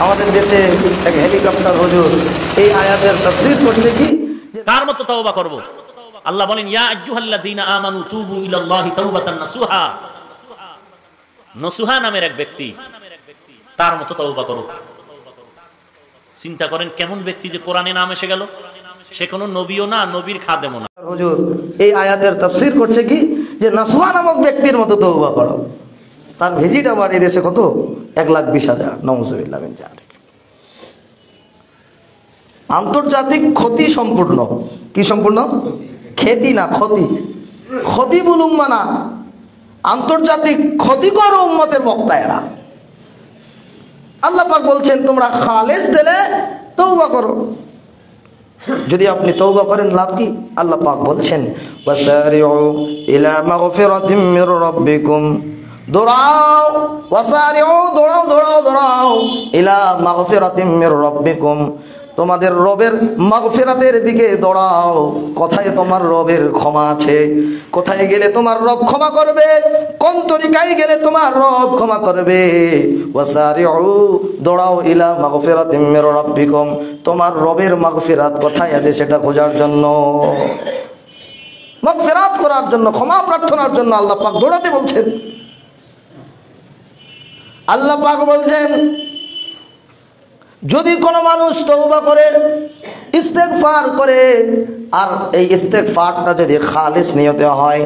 আমাদের দেশে এক হেলিকপ্টার হুজুর এই আয়াতের তাফসীর করছে কি, কার মতো তওবা করব? আল্লাহ বলেন ইয়া আইয়ুহাল্লাযীনা আমানু তুবু ইলাল্লাহি তাওবাতান নাসুহা। নসুহা নামের এক ব্যক্তি, তার মতো তওবা করো। চিন্তা করেন কেমন ব্যক্তি যে কোরআনে নাম এসে গেল, সে কোনো নবীও না, নবীর খাদেমও না। হুজুর এই আয়াতের তাফসীর করছে কি, যে নাসুহা নামক ব্যক্তির মতো তওবা করো। তার ভিজিট আবার এই দেশে কত, 1,20,000। নাউযুবিল্লাহ মিন যালিক। আন্তর্জাতিক ক্ষতি সম্পূর্ণ, কি সম্পূর্ণ? খ্যাতি না, ক্ষতি। খতিবুল উম্মাহ না, আন্তর্জাতিক ক্ষতিকর উম্মতের বক্তা এরা। আল্লাহ পাক বলছেন তোমরা খালেস দিলে তওবা করো। যদি আপনি তওবা করেন লাভ কি? আল্লাহ পাক বলছেন ওয়াসারিউ ইলা মাগফিরাতিম মির রাব্বিকুম, দৌড়াও, ওয়াসারিউ, দৌড়াও দৌড়াও দৌড়াও, ইলা মাগফিরাতিম মির রাব্বিকুম, তোমাদের রবের মাগফিরাতের দিকে দৌড়াও। কোথায় তোমার রবের ক্ষমা আছে? কোথায় গেলে তোমার রব ক্ষমা করবে? কোন তরিকায় গেলে তোমার রব ক্ষমা করবে? ওয়াসারিউ, দৌড়াও, ইলা মাগফিরাতিম মির রাব্বিকুম, তোমার রবের মাগফিরাত কোথায় আছে সেটা খোঁজার জন্য, মাগফিরাত করার জন্য, ক্ষমা প্রার্থনার জন্য আল্লাহ পাক দৌড়াতে বলছেন। আল্লাহ পাক বলছেন যদি কোনো মানুষ তওবা করে, ইস্তেগফার করে, আর এই ইস্তেগফারটা যদি খালিস নিয়তে হয়,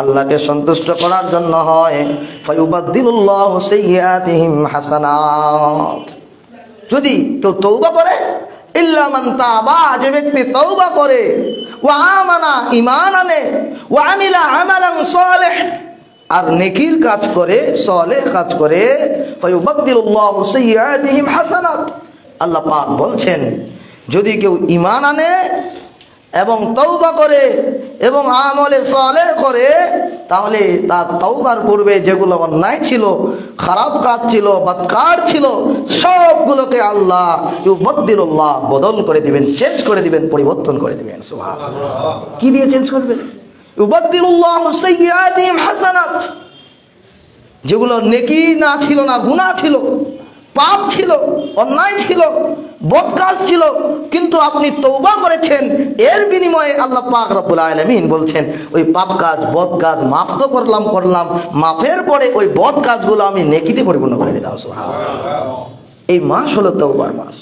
আল্লাহকে সন্তুষ্ট করার জন্য হয়, ফায়ুবাদদিলুল্লাহু সাইয়্যাতিহিম হাসানাত। যদি কেউ তওবা করে, ইল্লা মান তাবা, যে ব্যক্তি তওবা করে, ওয়া আমানা, ঈমান আনে, ওয়া আমিলা আমালান সালিহ, আর নেকির কাজ করে, সালেহ কাজ করে, ফায়ুবাদদিলুল্লাহু সাইয়্যাতিহিম হাসানাত। আল্লাহ পাক বলছেন যদি কেউ ঈমান আনে এবং তওবা করে এবং আমলে সালেহ করে, তাহলে তার তওবার পূর্বে যেগুলো অন্যায় ছিল, খারাপ কাজ ছিল, বদকার ছিল, সবগুলোকে আল্লাহ ইউবাদদিলুল্লাহ, বদল করে দিবেন, চেঞ্জ করে দিবেন, পরিবর্তন করে দিবেন। সুবহানাল্লাহ। কি দিয়ে চেঞ্জ করবেন? ইউবাদদিলুল্লাহু সাইয়্যাতিহিম হাসানাত। যেগুলো নেকি না ছিল, না গুনাহ ছিল, পাপ ছিল, অন্যায় ছিল, বদকাজ ছিল, কিন্তু আপনি তওবা করেছেন, এর বিনিময়ে আল্লাহ পাক রব্বুল আলামিন বলছেন ওই পাপ কাজ, বদ কাজ মাফ তো করলাম, মাফের পরে ওই বদ কাজগুলো আমি নেকিতে পরিপূর্ণ করে দিলাম। সুবহানাল্লাহ। এই মাস হলো তওবার মাস।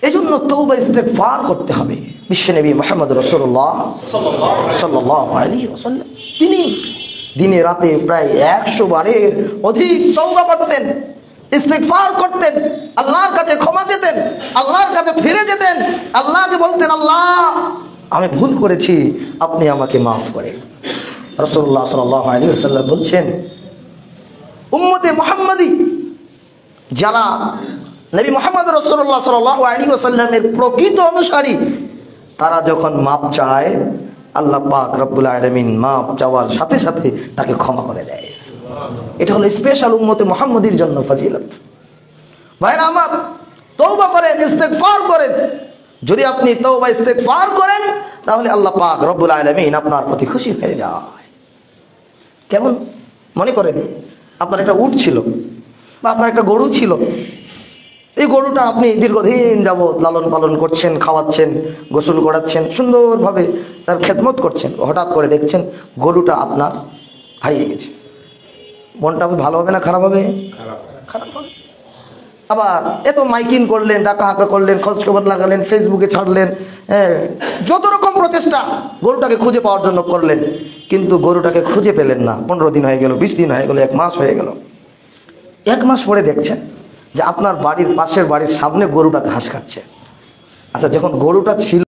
এজন্য তওবা ইস্তেগফার করতে হবে। বিশ্বনবী মুহাম্মদ রাসূলুল্লাহ সাল্লাল্লাহু আলাইহি ওয়াসাল্লাম তিনি দিনে রাতে প্রায় 100 বারের অধিক তওবা করতেন, ইস্তেগফার করতেন, আল্লাহর কাছে ক্ষমা চেতেন, আল্লাহর কাছে ফিরে যেতেন, আল্লাহকে বলতেন আল্লাহ আমি ভুল করেছি, আপনি আমাকে মাফ করেন। রাসূলুল্লাহ সাল্লাল্লাহু আলাইহি ওয়াসাল্লাম বলছেন উম্মতে মুহাম্মাদি, যারা নবী মুহাম্মদ রাসূলুল্লাহ সাল্লাল্লাহু আলাইহি ওয়াসাল্লামের প্রকৃত অনুসারী, তারা যখন মাপ চায়, আল্লাহ পাক রব্বুল আলামিন মাপ চাওয়ার সাথে সাথে তাকে ক্ষমা করে দেয়। এটা হলো স্পেশাল উম্মতে মুহাম্মাদির জন্য ফজিলত। ভাইরা আমার, তওবা করেন, ইস্তেগফার করেন। যদি আপনি তওবা ইস্তেগফার করেন, তাহলে আল্লাহ পাক রব্বুল আলামিন আপনার প্রতি খুশি হয়ে যায়। কেমন? মনে করেন আপনার একটা উট ছিল বা আপনার একটা গরু ছিল। এই গরুটা আপনি দীর্ঘদিন যাবৎ লালন পালন করছেন, খাওয়াচ্ছেন, গোসল করাচ্ছেন, সুন্দরভাবে তার খেদমত করছেন। হঠাৎ করে দেখছেন গরুটা আপনার হারিয়ে গেছে। মনটা ভালো হবে না খারাপ হবে? খারাপ হবে। আবার এত মাইকিং করলেন, ডাকা হাঁকা করলেন, খোঁজ খবর লাগালেন, ফেসবুকে ছাড়লেন, যত রকম প্রচেষ্টা গরুটাকে খুঁজে পাওয়ার জন্য করলেন, কিন্তু গরুটাকে খুঁজে পেলেন না। 15 দিন হয়ে গেল, 20 দিন হয়ে গেল, 1 মাস হয়ে গেল। 1 মাস পরে দেখছেন যে আপনার বাড়ির পাশের বাড়ির সামনে গরুটা ঘাস খাচ্ছে। আচ্ছা, যখন গরুটা ছিল